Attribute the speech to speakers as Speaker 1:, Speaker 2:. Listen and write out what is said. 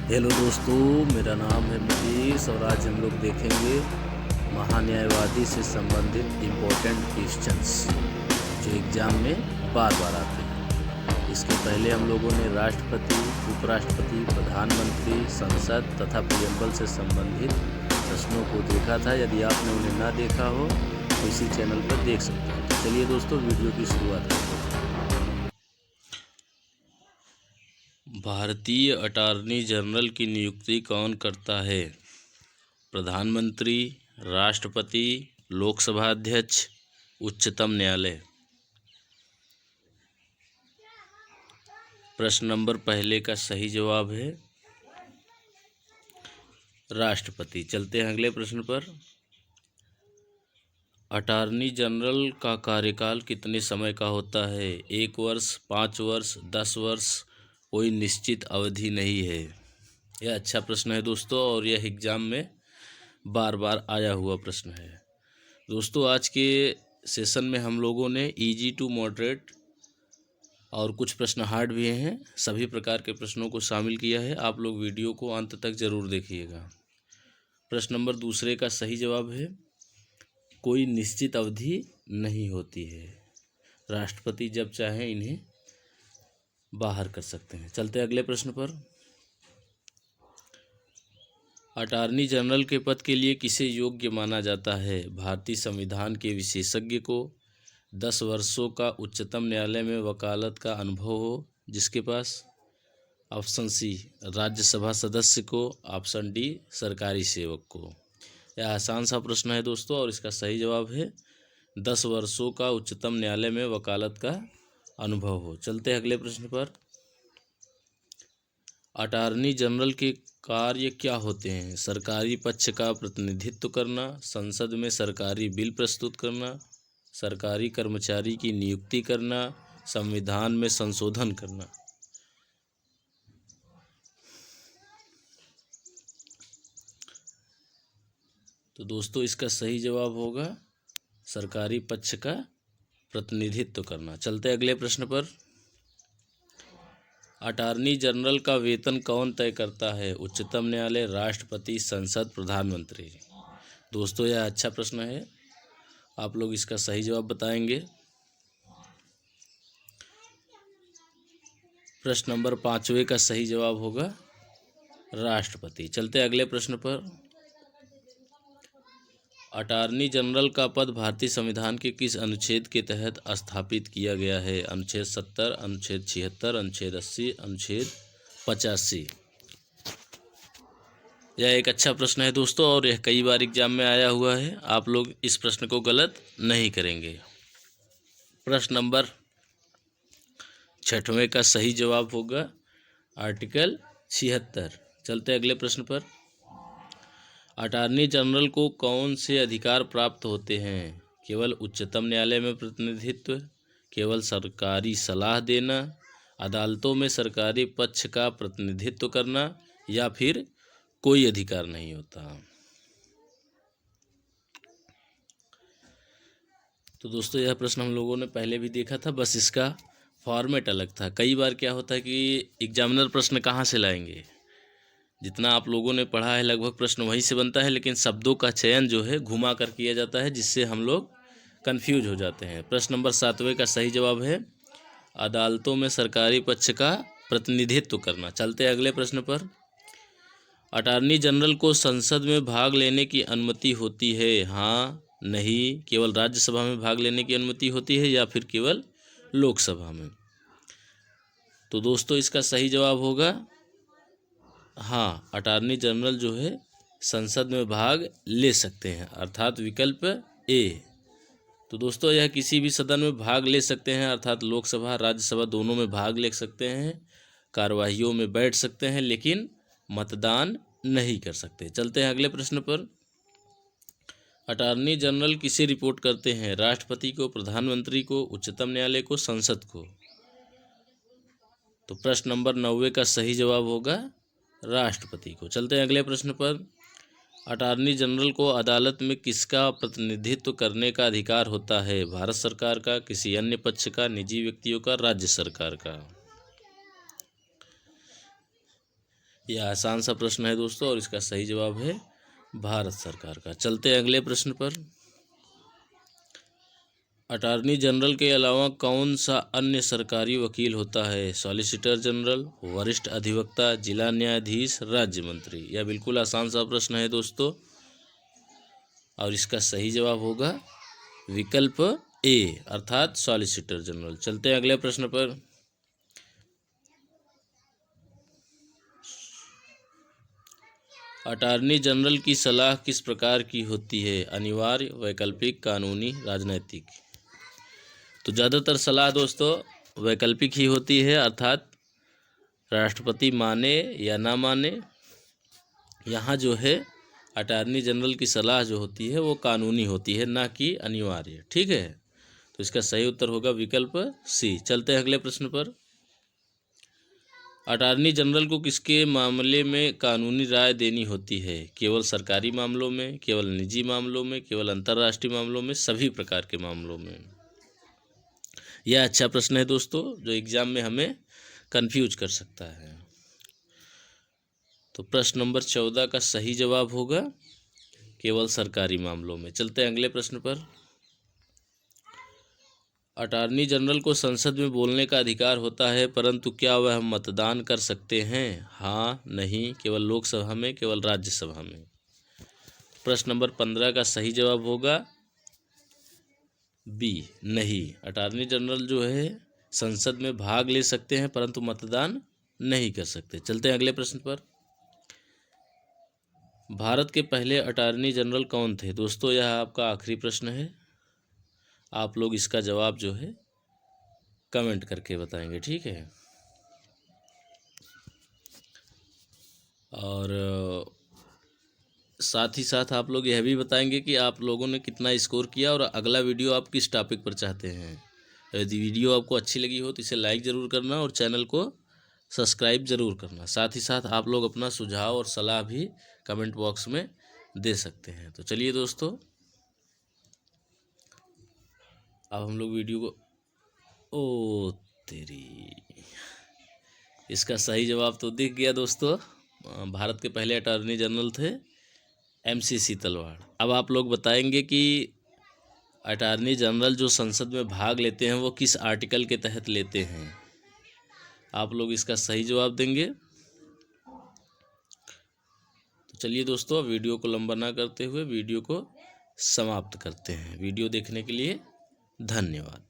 Speaker 1: Hello दोस्तों, मेरा नाम है मुकेश और आज हम लोग देखेंगे महान्यायवादी से संबंधित इम्पोर्टेंट क्वेश्चंस जो एग्ज़ाम में बार बार आते हैं। इसके पहले हम लोगों ने राष्ट्रपति, उपराष्ट्रपति, प्रधानमंत्री, संसद तथा प्रियम्बल से संबंधित प्रश्नों को देखा था। यदि आपने उन्हें ना देखा हो तो इसी चैनल पर देख सकते हैं। तो चलिए दोस्तों, वीडियो की शुरुआत करते हैं। भारतीय अटॉर्नी जनरल की नियुक्ति कौन करता है? प्रधानमंत्री, राष्ट्रपति, लोकसभा अध्यक्ष, उच्चतम न्यायालय। प्रश्न नंबर पहले का सही जवाब है राष्ट्रपति। चलते हैं अगले प्रश्न पर। अटॉर्नी जनरल का कार्यकाल कितने समय का होता है? 1 वर्ष, 5 वर्ष, 10 वर्ष, कोई निश्चित अवधि नहीं है। यह अच्छा प्रश्न है दोस्तों और यह एग्ज़ाम में बार बार आया हुआ प्रश्न है। दोस्तों, आज के सेशन में हम लोगों ने इजी टू मॉडरेट और कुछ प्रश्न हार्ड भी हैं, सभी प्रकार के प्रश्नों को शामिल किया है। आप लोग वीडियो को अंत तक ज़रूर देखिएगा। प्रश्न नंबर दूसरे का सही जवाब है कोई निश्चित अवधि नहीं होती है। राष्ट्रपति जब चाहें इन्हें बाहर कर सकते हैं। चलते अगले प्रश्न पर। अटॉर्नी जनरल के पद के लिए किसे योग्य माना जाता है? भारतीय संविधान के विशेषज्ञ को, 10 वर्षों का उच्चतम न्यायालय में वकालत का अनुभव हो जिसके पास, ऑप्शन सी राज्यसभा सदस्य को, ऑप्शन डी सरकारी सेवक को। यह आसान सा प्रश्न है दोस्तों और इसका सही जवाब है 10 वर्षों का उच्चतम न्यायालय में वकालत का अनुभव हो। चलते हैं अगले प्रश्न पर। अटॉर्नी जनरल के कार्य क्या होते हैं? सरकारी पक्ष का प्रतिनिधित्व करना, संसद में सरकारी बिल प्रस्तुत करना, सरकारी कर्मचारी की नियुक्ति करना, संविधान में संशोधन करना। तो दोस्तों, इसका सही जवाब होगा सरकारी पक्ष का प्रतिनिधित्व करना। चलते अगले प्रश्न पर। अटॉर्नी जनरल का वेतन कौन तय करता है? उच्चतम न्यायालय, राष्ट्रपति, संसद, प्रधानमंत्री। दोस्तों, यह अच्छा प्रश्न है, आप लोग इसका सही जवाब बताएंगे। प्रश्न नंबर 5वें का सही जवाब होगा राष्ट्रपति। चलते अगले प्रश्न पर। अटॉर्नी जनरल का पद भारतीय संविधान के किस अनुच्छेद के तहत स्थापित किया गया है? अनुच्छेद 70, अनुच्छेद 76, अनुच्छेद 80, अनुच्छेद 85। यह एक अच्छा प्रश्न है दोस्तों और यह कई बार एग्जाम में आया हुआ है। आप लोग इस प्रश्न को गलत नहीं करेंगे। प्रश्न नंबर 6वें का सही जवाब होगा आर्टिकल 76। चलते अगले प्रश्न पर। अटॉर्नी जनरल को कौन से अधिकार प्राप्त होते हैं? केवल उच्चतम न्यायालय में प्रतिनिधित्व, केवल सरकारी सलाह देना, अदालतों में सरकारी पक्ष का प्रतिनिधित्व करना या फिर कोई अधिकार नहीं होता। तो दोस्तों, यह प्रश्न हम लोगों ने पहले भी देखा था, बस इसका फॉर्मेट अलग था। कई बार क्या होता है कि एग्जामिनर प्रश्न कहाँ से लाएंगे, जितना आप लोगों ने पढ़ा है लगभग प्रश्न वहीं से बनता है, लेकिन शब्दों का चयन जो है घुमा कर किया जाता है जिससे हम लोग कंफ्यूज हो जाते हैं। प्रश्न नंबर 7वें का सही जवाब है अदालतों में सरकारी पक्ष का प्रतिनिधित्व करना। चलते अगले प्रश्न पर। अटॉर्नी जनरल को संसद में भाग लेने की अनुमति होती है? हाँ, नहीं, केवल राज्यसभा में भाग लेने की अनुमति होती है या फिर केवल लोकसभा में? तो दोस्तों, इसका सही जवाब होगा हाँ, अटॉर्नी जनरल जो है संसद में भाग ले सकते हैं, अर्थात विकल्प ए। तो दोस्तों, यह किसी भी सदन में भाग ले सकते हैं, अर्थात लोकसभा, राज्यसभा दोनों में भाग ले सकते हैं, कार्यवाहियों में बैठ सकते हैं, लेकिन मतदान नहीं कर सकते। चलते हैं अगले प्रश्न पर। अटॉर्नी जनरल किसे रिपोर्ट करते हैं? राष्ट्रपति को, प्रधानमंत्री को, उच्चतम न्यायालय को, संसद को। तो प्रश्न नंबर 9 का सही जवाब होगा राष्ट्रपति को। चलते हैं अगले प्रश्न पर। अटॉर्नी जनरल को अदालत में किसका प्रतिनिधित्व करने का अधिकार होता है? भारत सरकार का, किसी अन्य पक्ष का, निजी व्यक्तियों का, राज्य सरकार का। यह आसान सा प्रश्न है दोस्तों और इसका सही जवाब है भारत सरकार का। चलते हैं अगले प्रश्न पर। अटॉर्नी जनरल के अलावा कौन सा अन्य सरकारी वकील होता है? सॉलिसिटर जनरल, वरिष्ठ अधिवक्ता, जिला न्यायाधीश, राज्य मंत्री। यह बिल्कुल आसान सा प्रश्न है दोस्तों और इसका सही जवाब होगा विकल्प ए अर्थात सॉलिसिटर जनरल। चलते हैं अगले प्रश्न पर। अटॉर्नी जनरल की सलाह किस प्रकार की होती है? अनिवार्य, वैकल्पिक, कानूनी, राजनैतिक। तो ज़्यादातर सलाह दोस्तों वैकल्पिक ही होती है अर्थात राष्ट्रपति माने या ना माने। यहाँ जो है अटॉर्नी जनरल की सलाह जो होती है वो कानूनी होती है, ना कि अनिवार्य। ठीक है, तो इसका सही उत्तर होगा विकल्प सी। चलते हैं अगले प्रश्न पर। अटॉर्नी जनरल को किसके मामले में कानूनी राय देनी होती है? केवल सरकारी मामलों में, केवल निजी मामलों में, केवल अंतर्राष्ट्रीय मामलों में, सभी प्रकार के मामलों में? यह अच्छा प्रश्न है दोस्तों जो एग्जाम में हमें कंफ्यूज कर सकता है। तो प्रश्न नंबर 14 का सही जवाब होगा केवल सरकारी मामलों में। चलते हैं अगले प्रश्न पर। अटॉर्नी जनरल को संसद में बोलने का अधिकार होता है, परंतु क्या वह मतदान कर सकते हैं? हाँ, नहीं, केवल लोकसभा में, केवल राज्यसभा में। प्रश्न नंबर 15 का सही जवाब होगा बी, नहीं। अटॉर्नी जनरल जो है संसद में भाग ले सकते हैं परंतु मतदान नहीं कर सकते। चलते हैं अगले प्रश्न पर। भारत के पहले अटॉर्नी जनरल कौन थे? दोस्तों यह आपका आखिरी प्रश्न है, आप लोग इसका जवाब जो है कमेंट करके बताएंगे। ठीक है, और साथ ही साथ आप लोग यह भी बताएंगे कि आप लोगों ने कितना स्कोर किया और अगला वीडियो आप किस टॉपिक पर चाहते हैं। यदि वीडियो आपको अच्छी लगी हो तो इसे लाइक ज़रूर करना और चैनल को सब्सक्राइब ज़रूर करना। साथ ही साथ आप लोग अपना सुझाव और सलाह भी कमेंट बॉक्स में दे सकते हैं। तो चलिए दोस्तों, अब हम लोग वीडियो को ओ तेरी, इसका सही जवाब तो दिख गया दोस्तों। भारत के पहले अटॉर्नी जनरल थे MC सीतलवाड़। अब आप लोग बताएंगे कि अटॉर्नी जनरल जो संसद में भाग लेते हैं वो किस आर्टिकल के तहत लेते हैं? आप लोग इसका सही जवाब देंगे। तो चलिए दोस्तों, वीडियो को लंबा ना करते हुए वीडियो को समाप्त करते हैं। वीडियो देखने के लिए धन्यवाद।